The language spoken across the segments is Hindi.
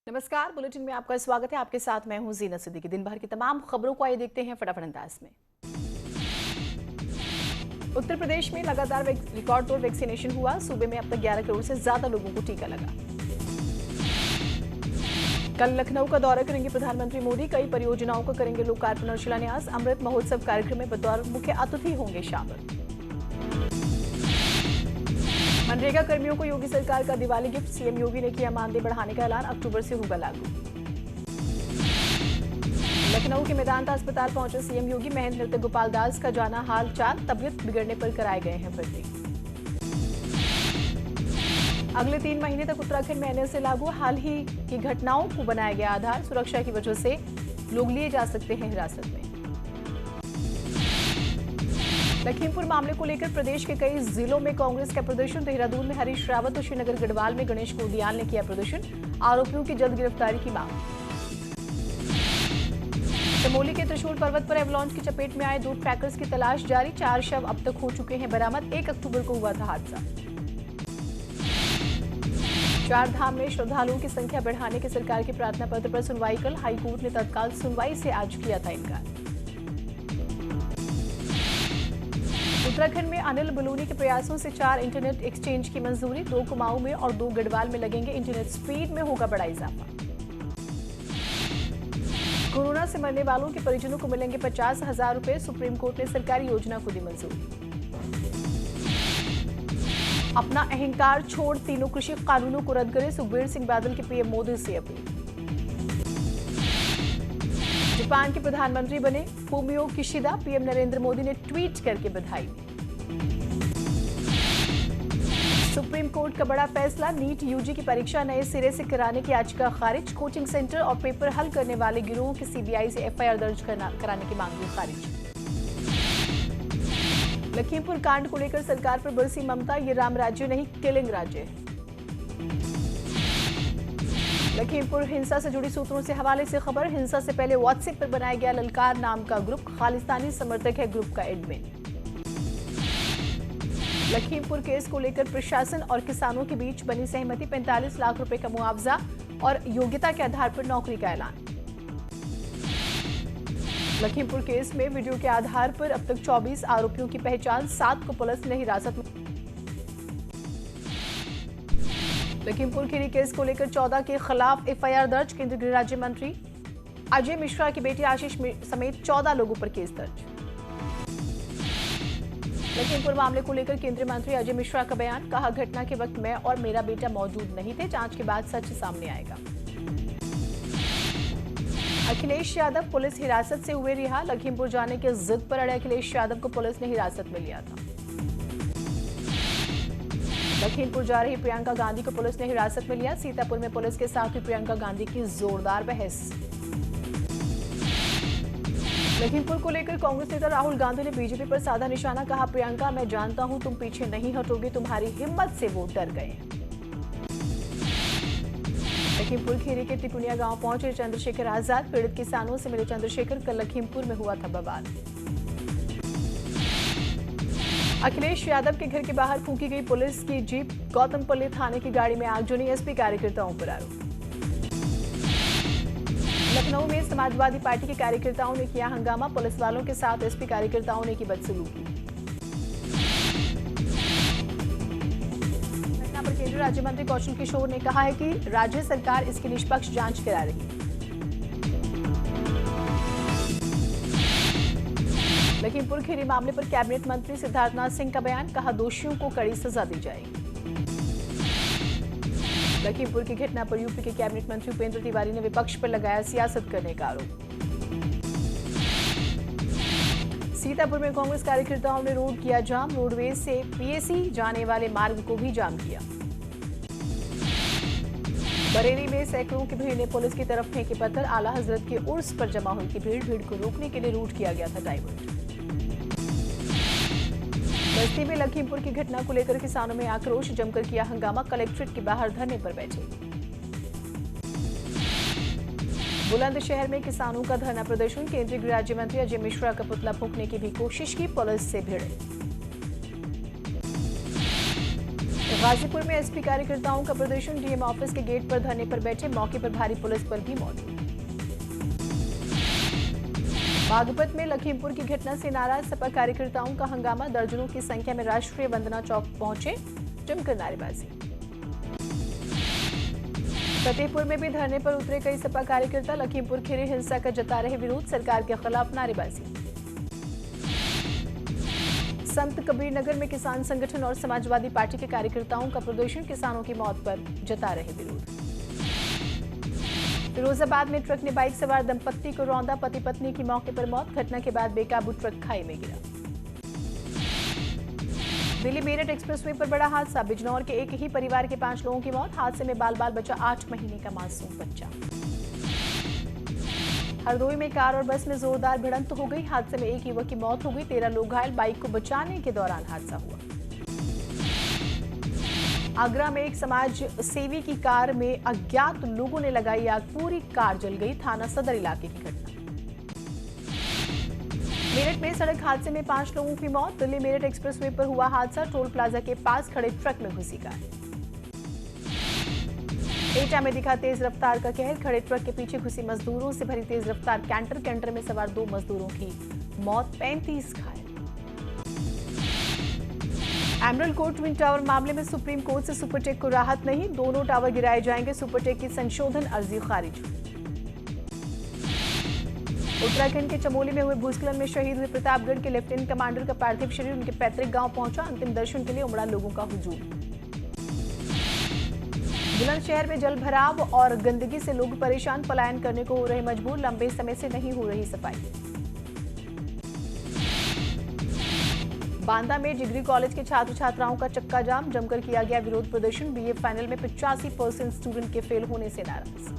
नमस्कार, बुलेटिन में आपका स्वागत है। आपके साथ मैं हूं जीनत सिद्दीकी। दिन भर की तमाम खबरों को आइए देखते हैं फटाफट अंदाज में। उत्तर प्रदेश में लगातार रिकॉर्ड तोड़ वैक्सीनेशन हुआ। सूबे में अब तक 11 करोड़ से ज्यादा लोगों को टीका लगा। कल लखनऊ का दौरा करेंगे प्रधानमंत्री मोदी। कई परियोजनाओं का करेंगे लोकार्पण और शिलान्यास। अमृत महोत्सव कार्यक्रम में बतौर मुख्य अतिथि होंगे शामिल। मनरेगा कर्मियों को योगी सरकार का दिवाली गिफ्ट। सीएम योगी ने किया मानदेय बढ़ाने का ऐलान। अक्टूबर से होगा लागू। लखनऊ के मेदांता अस्पताल पहुंचे सीएम योगी। महेंद्र नृत्य गोपाल दास का जाना हाल चाल। तबियत बिगड़ने पर कराए गए हैं भर्ती। अगले 3 महीने तक उत्तराखंड में एनएसए लागू। हाल ही की घटनाओं को बनाया गया आधार। सुरक्षा की वजह से लोग लिए जा सकते हैं हिरासत में। लखीमपुर मामले को लेकर प्रदेश के कई जिलों में कांग्रेस का प्रदर्शन। देहरादून में हरीश रावत और श्रीनगर गढ़वाल में गणेश कोडियाल ने किया प्रदर्शन। आरोपियों की जल्द गिरफ्तारी की मांग। चमोली के त्रिशूल पर्वत पर एवलांच की चपेट में आए 2 ट्रैकर्स की तलाश जारी। 4 शव अब तक हो चुके हैं बरामद। 1 अक्टूबर को हुआ था हादसा। 4 धाम में श्रद्धालुओं की संख्या बढ़ाने के सरकार के प्रार्थना पत्र पर सुनवाई कल। हाईकोर्ट ने तत्काल सुनवाई से आज किया था इनकार। उत्तराखंड में अनिल बलूनी के प्रयासों से 4 इंटरनेट एक्सचेंज की मंजूरी। 2 कुमाऊं में और 2 गढ़वाल में लगेंगे। इंटरनेट स्पीड में होगा बड़ा इजाफा। कोरोना से मरने वालों के परिजनों को मिलेंगे 50,000 रुपए। सुप्रीम कोर्ट ने सरकारी योजना को दी मंजूरी। अपना अहंकार छोड़ तीनों कृषि कानूनों को रद्द करें। सुखबीर सिंह बादल की पीएम मोदी से अपील। जापान के प्रधानमंत्री बने Fumio Kishida. PM Narendra Modi ने ट्वीट करके बधाई दी। सुप्रीम कोर्ट का बड़ा फैसला। नीट यूजी की परीक्षा नए सिरे से कराने की याचिका खारिज। कोचिंग सेंटर और पेपर हल करने वाले गिरोह की सीबीआई से एफआईआर दर्ज कराने की मांग भी खारिज। लखीमपुर कांड को लेकर सरकार पर बरसी ममता। ये राम राज्य नहीं, किलिंग राज्य है। लखीमपुर हिंसा से जुड़ी सूत्रों से हवाले से खबर। हिंसा से पहले व्हाट्सएप पर बनाया गया ललकार नाम का ग्रुप। खालिस्तानी समर्थक है ग्रुप का एडमिन। लखीमपुर केस को लेकर प्रशासन और किसानों के बीच बनी सहमति। 45 लाख रुपए का मुआवजा और योग्यता के आधार पर नौकरी का ऐलान। लखीमपुर केस में वीडियो के आधार पर अब तक 24 आरोपियों की पहचान। 7 को पुलिस ने हिरासत में। लखीमपुर खीरी केस को लेकर 14 के खिलाफ एफआईआर दर्ज। केंद्रीय गृह राज्य मंत्री अजय मिश्रा की बेटी आशीष समेत 14 लोगों पर केस दर्ज। लखीमपुर मामले को लेकर केंद्रीय मंत्री अजय मिश्रा का बयान। कहा, घटना के वक्त मैं और मेरा बेटा मौजूद नहीं थे। जांच के बाद सच सामने आएगा। अखिलेश यादव पुलिस हिरासत से हुए रिहा। लखीमपुर जाने की जिद पर अड़े अखिलेश यादव को पुलिस ने हिरासत में लिया था। लखीमपुर जा रही प्रियंका गांधी को पुलिस ने हिरासत में लिया। सीतापुर में पुलिस के साथ हुई प्रियंका गांधी की जोरदार बहस। लखीमपुर को लेकर कांग्रेस नेता राहुल गांधी ने बीजेपी पर साधा निशाना। कहा, प्रियंका मैं जानता हूं तुम पीछे नहीं हटोगे। तुम्हारी हिम्मत से वोट डर गए। लखीमपुर खीरी के तिकुनिया गांव पहुंचे चंद्रशेखर आजाद। पीड़ित किसानों से मिले चंद्रशेखर। कल लखीमपुर में हुआ था बवाल। अखिलेश यादव के घर के बाहर फूंकी गई पुलिस की जीप। गौतमपल्ली थाने की गाड़ी में आगजनी। एसपी कार्यकर्ताओं पर आरोप। लखनऊ में समाजवादी पार्टी के कार्यकर्ताओं ने किया हंगामा। पुलिस वालों के साथ एसपी कार्यकर्ताओं ने की बदसलूकी। घटना पर केंद्रीय राज्य मंत्री कौशल किशोर ने कहा है कि राज्य सरकार इसकी निष्पक्ष जांच करा रही है। लखीमपुर खीरी मामले पर कैबिनेट मंत्री सिद्धार्थनाथ सिंह का बयान। कहा, दोषियों को कड़ी सजा दी जाएगी। लखीमपुर की घटना पर यूपी के कैबिनेट मंत्री उपेंद्र तिवारी ने विपक्ष पर लगाया सियासत करने का आरोप। सीतापुर में कांग्रेस कार्यकर्ताओं ने रोड किया जाम। रोडवेज से पीएसी जाने वाले मार्ग को भी जाम किया। बरेली में सैकड़ों की भीड़ ने पुलिस की तरफ फेंके पत्थर। आला हजरत के उर्स पर जमा हुई थी भीड़ को रोकने के लिए रूट किया गया था डाइवर्ट। बस्ती में लखीमपुर की घटना को लेकर किसानों में आक्रोश। जमकर किया हंगामा। कलेक्ट्रेट के बाहर धरने पर बैठे। बुलंदशहर में किसानों का धरना प्रदर्शन। केंद्रीय गृह राज्य मंत्री अजय मिश्रा का पुतला फूंकने की भी कोशिश की। पुलिस से भिड़े। गाजीपुर में एसपी कार्यकर्ताओं का प्रदर्शन, डीएम ऑफिस के गेट पर धरने पर बैठे, मौके पर भारी पुलिस बल भी मौजूद। बागपत में लखीमपुर की घटना से नाराज सपा कार्यकर्ताओं का हंगामा, दर्जनों की संख्या में राष्ट्रीय वंदना चौक पहुंचे, जमकर नारेबाजी। फतेहपुर में भी धरने पर उतरे कई सपा कार्यकर्ता, लखीमपुर खीरी हिंसा का जता रहे विरोध, सरकार के खिलाफ नारेबाजी। संत कबीर नगर में किसान संगठन और समाजवादी पार्टी के कार्यकर्ताओं का प्रदर्शन, किसानों की मौत पर जता रहे विरोध। फिरोजाबाद में ट्रक ने बाइक सवार दंपत्ति को रौंदा, पति पत्नी की मौके पर मौत, घटना के बाद बेकाबू ट्रक खाई में गिरा। दिल्ली मेरठ एक्सप्रेसवे पर बड़ा हादसा, बिजनौर के एक ही परिवार के 5 लोगों की मौत, हादसे में बाल बाल बचा 8 महीने का मासूम बच्चा। हरदोई में कार और बस में जोरदार भिड़ंत हो गई, हादसे में एक युवक की मौत हो गई, 13 लोग घायल, बाइक को बचाने के दौरान हादसा हुआ। आगरा में एक समाज सेवी की कार में अज्ञात लोगों ने लगाई आग, पूरी कार जल गई, थाना सदर इलाके की घटना। मेरठ में सड़क हादसे में 5 लोगों की मौत, दिल्ली मेरठ एक्सप्रेसवे पर हुआ हादसा, टोल प्लाजा के पास खड़े ट्रक में घुसी कार। एटा में दिखा तेज रफ्तार का कहर, खड़े ट्रक के पीछे घुसी मजदूरों से भरी तेज रफ्तार कैंटर में सवार 2 मजदूरों की मौत, 35 घायल। एमरल्ड कोर्ट ट्विन टावर मामले में सुप्रीम कोर्ट से सुपरटेक को राहत नहीं, दोनों टावर गिराए जाएंगे, सुपरटेक की संशोधन अर्जी खारिज। उत्तराखंड के चमोली में हुए भूस्खलन में शहीद हुए प्रतापगढ़ के लेफ्टिनेंट कमांडर का पार्थिव शरीर उनके पैतृक गांव पहुंचा, अंतिम दर्शन के लिए उमड़ा लोगों का हुजूम। बुलंदशहर में जल भराव और गंदगी से लोग परेशान, पलायन करने को हो रहे मजबूर, लंबे समय से नहीं हो रही सफाई। बांदा में डिग्री कॉलेज के छात्र छात्राओं का चक्का जाम, जमकर किया गया विरोध प्रदर्शन, बीए फाइनल में 85% स्टूडेंट के फेल होने से नाराज।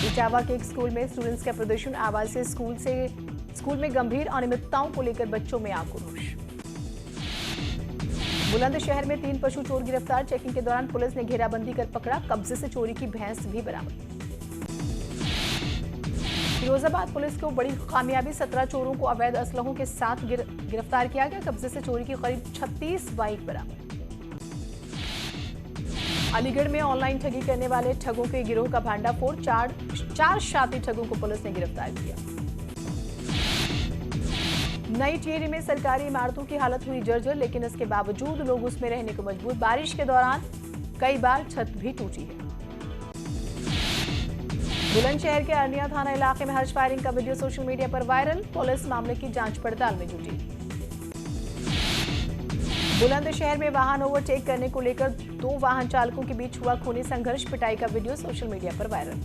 इटावा के एक स्कूल में स्टूडेंट्स का प्रदर्शन, आवासीय स्कूल में गंभीर अनियमितताओं को लेकर बच्चों में आक्रोश। बुलंदशहर में 3 पशु चोर गिरफ्तार, चेकिंग के दौरान पुलिस ने घेराबंदी कर पकड़ा, कब्जे से चोरी की भैंस भी बरामद। फिरोजाबाद पुलिस को बड़ी कामयाबी, 17 चोरों को अवैध असलहों के साथ गिरफ्तार किया गया, कब्जे से चोरी की करीब 36 बाइक बरामद। अलीगढ़ में ऑनलाइन ठगी करने वाले ठगों के गिरोह का भांडाफोड़, 4 शातिर ठगों को पुलिस ने गिरफ्तार किया। नई टिहरी में सरकारी इमारतों की हालत हुई जर्जर, लेकिन इसके बावजूद लोग उसमें रहने को मजबूर, बारिश के दौरान कई बार छत भी टूटी है। बुलंदशहर के अरनिया थाना इलाके में हर्ष फायरिंग का वीडियो सोशल मीडिया पर वायरल, पुलिस मामले की जांच पड़ताल में जुटी। बुलंदशहर में वाहन ओवरटेक करने को लेकर 2 वाहन चालकों के बीच हुआ खूनी संघर्ष, पिटाई का वीडियो सोशल मीडिया पर वायरल।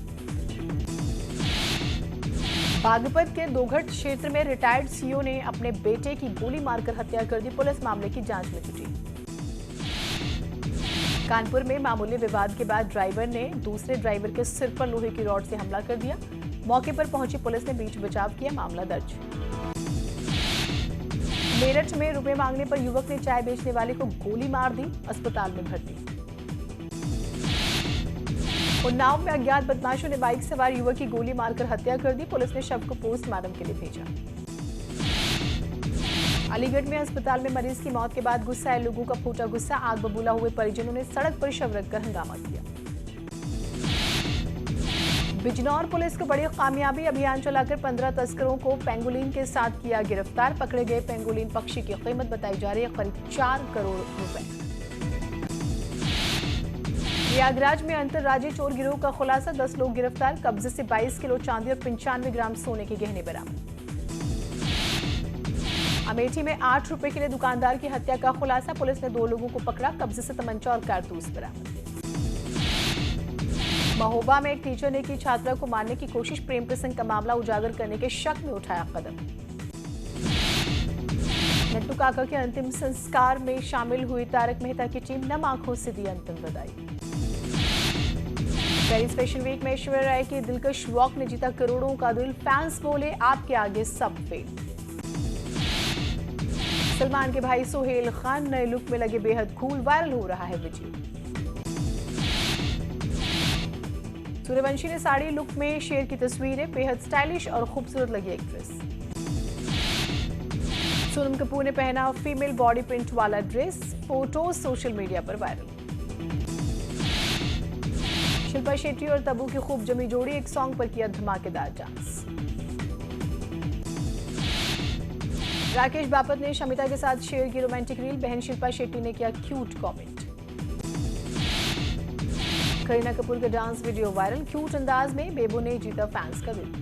बागपत के दोघट क्षेत्र में रिटायर्ड सीओ ने अपने बेटे की गोली मारकर हत्या कर दी, पुलिस मामले की जांच में जुटी। कानपुर में मामूली विवाद के बाद ड्राइवर ने दूसरे ड्राइवर के सिर पर लोहे की रॉड से हमला कर दिया, मौके पर पहुंची पुलिस ने बीच बचाव किया, मामला दर्ज। मेरठ में रुपए मांगने पर युवक ने चाय बेचने वाले को गोली मार दी, अस्पताल में भर्ती। उन्नाव में अज्ञात बदमाशों ने बाइक सवार युवक की गोली मारकर हत्या कर दी, पुलिस ने शव को पोस्टमार्टम के लिए भेजा। अलीगढ़ में अस्पताल में मरीज की मौत के बाद गुस्साए लोगों का फूटा गुस्सा, आग बबूला हुए परिजनों ने सड़क पर शव रखकर हंगामा किया। बिजनौर पुलिस को बड़ी कामयाबी, अभियान चलाकर 15 तस्करों को पेंगोलिन के साथ किया गिरफ्तार, पकड़े गए पेंगोलिन पक्षी की कीमत बताई जा रही है करीब 4 करोड़ रुपए। प्रयागराज में अंतरराज्यीय चोर गिरोह का खुलासा, 10 लोग गिरफ्तार, कब्जे से 22 किलो चांदी और 95 ग्राम सोने के गहने बरामद। अमेठी में 8 रुपए के लिए दुकानदार की हत्या का खुलासा, पुलिस ने 2 लोगों को पकड़ा, कब्जे से तमंचा और कारतूस बरामद। महोबा में एक टीचर ने की छात्रा को मारने की कोशिश, प्रेम प्रसंग का मामला उजागर करने के शक में उठाया कदम। नट्टू काका के अंतिम संस्कार में शामिल हुई तारक मेहता की टीम, नम आंखों से दी अंतिम विदाई। पेरिस फैशन वीक में ऐश्वर्या राय के दिलकश वॉक ने जीता करोड़ों का दिल, फैंस बोले आपके आगे सब फेल। सलमान के भाई सोहेल खान नए लुक में लगे बेहद कूल, वायरल हो रहा है वीडियो। सूर्यवंशी ने साड़ी लुक में शेर की तस्वीरें, बेहद स्टाइलिश और खूबसूरत लगी एक्ट्रेस। सोनम कपूर ने पहना फीमेल बॉडी प्रिंट वाला ड्रेस, फोटोज सोशल मीडिया पर वायरल। शिल्पा शेट्टी और तब्बू की खूब जमी जोड़ी, एक सॉन्ग पर किया धमाकेदार डांस। राकेश बापत ने शमिता के साथ शेयर की रोमांटिक रील, बहन शिल्पा शेट्टी ने किया क्यूट कमेंट। करीना कपूर का डांस वीडियो वायरल, क्यूट अंदाज में बेबो ने जीता फैंस का दिल।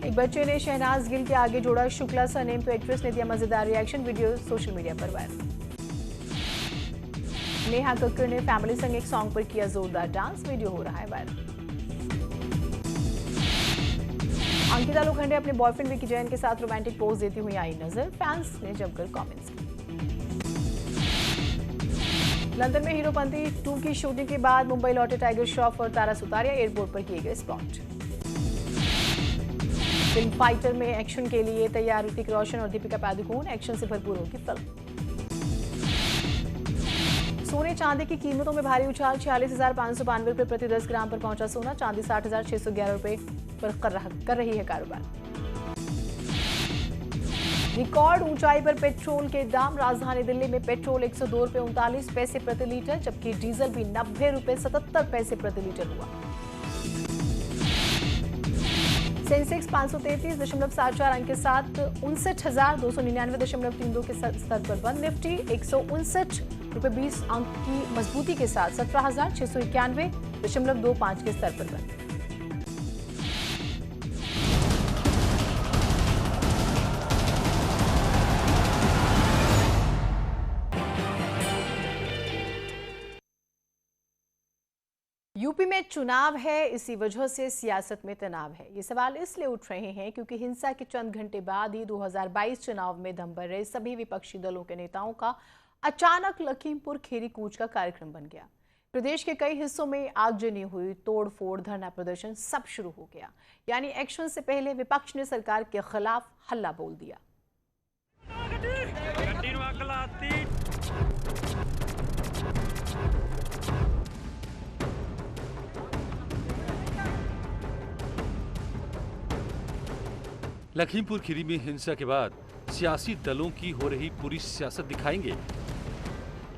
एक बच्चे ने शहनाज गिल के आगे जोड़ा शुक्ला सरनेम, तो एक्ट्रेस ने दिया मजेदार रिएक्शन, वीडियो सोशल मीडिया पर वायरल। नेहा कक्कर ने फैमिली संग एक सॉन्ग पर किया जोरदार डांस, वीडियो हो रहा है वायरल। अंकिता लोखंडे अपने बॉयफ्रेंड विकी जैन के साथ रोमांटिक पोज देती हुई आई नजर, फैंस ने जमकर कमेंट्स किए। लंदन में हीरोपंती 2 की शूटिंग के बाद मुंबई लौटे टाइगर श्रॉफ और तारा सुतारिया, एयरपोर्ट पर किए गए स्पॉट। फिल्म फाइटर में एक्शन के लिए तैयार ऋतिक रोशन और दीपिका पादुकोण, एक्शन से भरपूर होगी फिल्म। सोने चांदी की कीमतों में भारी उछाल, 46,592 रुपए प्रति 10 ग्राम पर पहुंचा सोना, चांदी 60,611 रुपए पर कर रही है कारोबार। रिकॉर्ड ऊंचाई पर पेट्रोल के दाम, राजधानी दिल्ली में पेट्रोल 102 रुपए 39 पैसे प्रति लीटर, जबकि डीजल भी 90 रुपए 77 पैसे प्रति लीटर हुआ। सेंसेक्स 533.74 अंक के साथ 59,299.32 के स्तर पर बंद। निफ्टी 159 रुपए 20 अंक की मजबूती के साथ 17,691.25 के स्तर पर बंद। यूपी में चुनाव है, इसी वजह से सियासत में तनाव है। ये सवाल इसलिए उठ रहे हैं क्योंकि हिंसा के चंद घंटे बाद ही 2022 चुनाव में दम भर रहे सभी विपक्षी दलों के नेताओं का अचानक लखीमपुर खीरी कूच का कार्यक्रम बन गया। प्रदेश के कई हिस्सों में आगजनी हुई, तोड़फोड़, धरना प्रदर्शन सब शुरू हो गया। यानी एक्शन से पहले विपक्ष ने सरकार के खिलाफ हल्ला बोल दिया। लखीमपुर खीरी में हिंसा के बाद सियासी दलों की हो रही पूरी सियासत दिखाएंगे,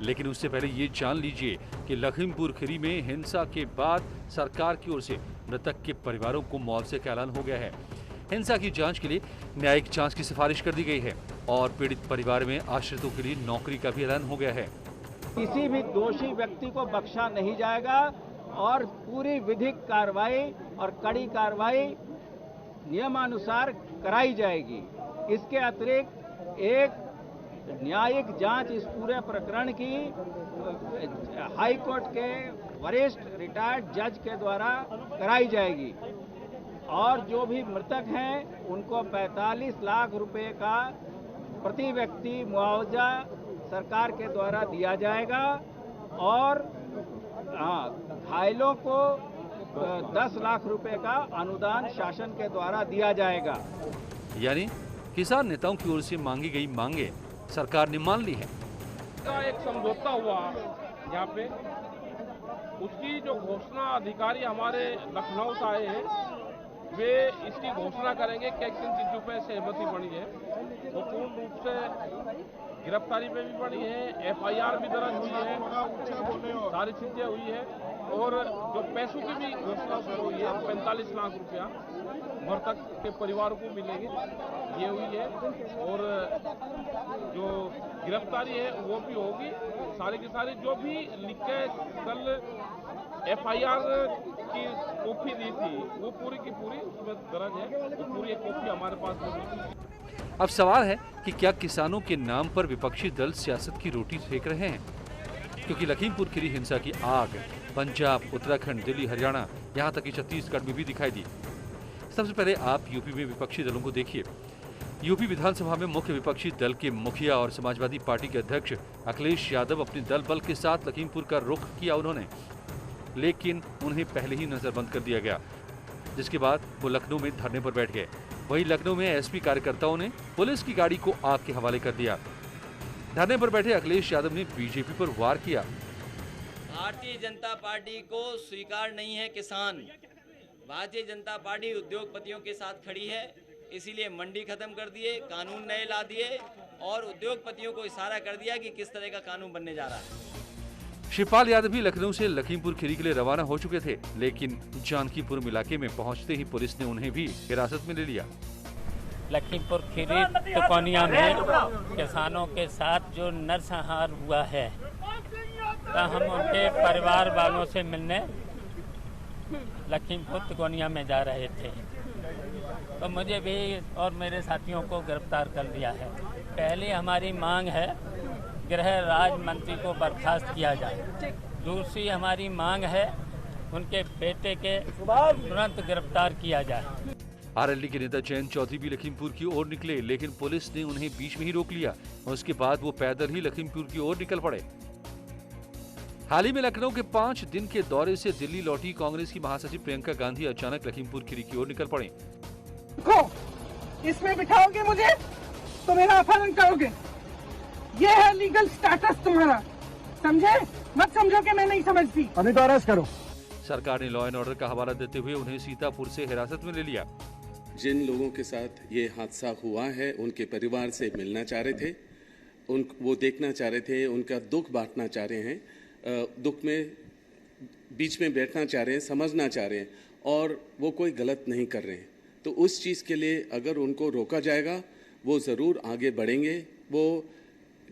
लेकिन उससे पहले ये जान लीजिए कि लखीमपुर खीरी में हिंसा के बाद सरकार की ओर से मृतक के परिवारों को मुआवजे का ऐलान हो गया है। हिंसा की जांच के लिए न्यायिक जांच की सिफारिश कर दी गई है और पीड़ित परिवार में आश्रितों के लिए नौकरी का भी ऐलान हो गया है। किसी भी दोषी व्यक्ति को बख्शा नहीं जाएगा और पूरी विधिक कार्रवाई और कड़ी कार्रवाई नियमानुसार कराई जाएगी। इसके अतिरिक्त एक न्यायिक जांच इस पूरे प्रकरण की हाई कोर्ट के वरिष्ठ रिटायर्ड जज के द्वारा कराई जाएगी और जो भी मृतक हैं उनको 45 लाख रुपए का प्रति व्यक्ति मुआवजा सरकार के द्वारा दिया जाएगा और घायलों को 10 लाख रुपए का अनुदान शासन के द्वारा दिया जाएगा। यानी किसान नेताओं की ओर से मांगी गई मांगे सरकार ने मान ली है। एक समझौता हुआ यहाँ पे, उसकी जो घोषणा अधिकारी हमारे लखनऊ से आए हैं वे इसकी घोषणा करेंगे कि किन चीजों पे सहमति बनी है। वो पूर्ण रूप से गिरफ्तारी पे भी बनी है, FIR भी दर्ज हुई है, सारी चीजें हुई है और जो पैसों की भी घोषणा हुई है 45 लाख रुपया मृतक के परिवार को मिलेगी, ये हुई है और जो गिरफ्तारी है वो भी होगी। सारी की सारी जो भी लिख के कल FIR की कॉपी दी थी वो पूरी की पूरी उसमें दर्ज है, वो पूरी एक कॉपी हमारे पास है। अब सवाल है कि क्या किसानों के नाम पर विपक्षी दल सियासत की रोटी सेक रहे हैं? क्योंकि लखीमपुर खीरी हिंसा की आग पंजाब, उत्तराखंड, दिल्ली, हरियाणा, यहाँ तक कि छत्तीसगढ़ में भी दिखाई दी। सबसे पहले आप यूपी में विपक्षी दलों को देखिए। यूपी विधानसभा में मुख्य विपक्षी दल के मुखिया और समाजवादी पार्टी के अध्यक्ष अखिलेश यादव अपने दल बल के साथ लखीमपुर का रुख किया उन्होंने, लेकिन उन्हें पहले ही नजरबंद कर दिया गया, जिसके बाद वो लखनऊ में धरने पर बैठ गए। वहीं लखनऊ में एसपी कार्यकर्ताओं ने पुलिस की गाड़ी को आग के हवाले कर दिया। धरने पर बैठे अखिलेश यादव ने बीजेपी पर वार किया। भारतीय जनता पार्टी को स्वीकार नहीं है किसान। भारतीय जनता पार्टी उद्योगपतियों के साथ खड़ी है, इसीलिए मंडी खत्म कर दिए, कानून नए ला दिए और उद्योगपतियों को इशारा कर दिया कि किस तरह का कानून बनने जा रहा है। शिवपाल यादव भी लखनऊ से लखीमपुर खीरी के लिए रवाना हो चुके थे, लेकिन जानकीपुर इलाके में पहुंचते ही पुलिस ने उन्हें भी हिरासत में ले लिया। लखीमपुर खीरी तिकोनिया में किसानों के साथ जो नरसंहार हुआ है, तो हम उनके परिवार वालों से मिलने लखीमपुर तिकोनिया में जा रहे थे, तो मुझे भी और मेरे साथियों को गिरफ्तार कर लिया है। पहली हमारी मांग है गृह राज्य मंत्री को बर्खास्त किया जाए। दूसरी हमारी मांग है उनके बेटे के तुरंत गिरफ्तार किया जाए। आरएलडी के नेता जयंत चौधरी भी लखीमपुर की ओर निकले, लेकिन पुलिस ने उन्हें बीच में ही रोक लिया और उसके बाद वो पैदल ही लखीमपुर की ओर निकल पड़े। हाल ही में लखनऊ के 5 दिन के दौरे से दिल्ली लौटी कांग्रेस की महासचिव प्रियंका गांधी अचानक लखीमपुर खीरी की ओर निकल पड़ी। इसमें बिठाओगे मुझे तो मेरा अपहरण करोगे, ये है लीगल स्टेटस तुम्हारा, समझे? मत समझो कि मैं नहीं समझती। अभी तो अरेस्ट करो। सरकार ने लॉ एंड ऑर्डर का हवाला देते हुए उन्हें सीतापुर से हिरासत में ले लिया। जिन लोगों के साथ ये हादसा हुआ है उनके परिवार से मिलना चाह रहे थे, वो देखना चाह रहे थे, उनका दुख बांटना चाह रहे हैं, दुख में बीच में बैठना चाह रहे हैं, समझना चाह रहे हैं, और वो कोई गलत नहीं कर रहे हैं। तो उस चीज़ के लिए अगर उनको रोका जाएगा वो ज़रूर आगे बढ़ेंगे, वो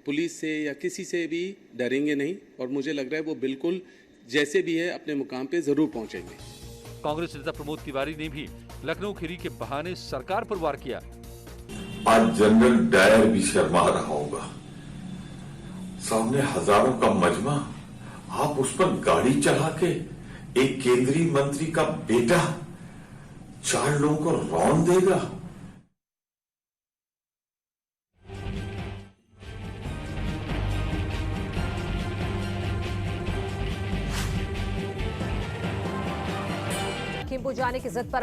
पुलिस से या किसी से भी डरेंगे नहीं, और मुझे लग रहा है वो बिल्कुल जैसे भी है अपने मुकाम पे ज़रूर पहुंचेंगे। कांग्रेस नेता प्रमोद तिवारी ने भी लखनऊ खीरी के बहाने सरकार पर वार किया। आज जनरल डायर भी शर्मा रहा होगा, सामने हजारों का मजमा, आप उस पर गाड़ी चढ़ा के एक केंद्रीय मंत्री का बेटा 4 लोगों को रौंद देगा। लखीमपुर जाने की जिद पर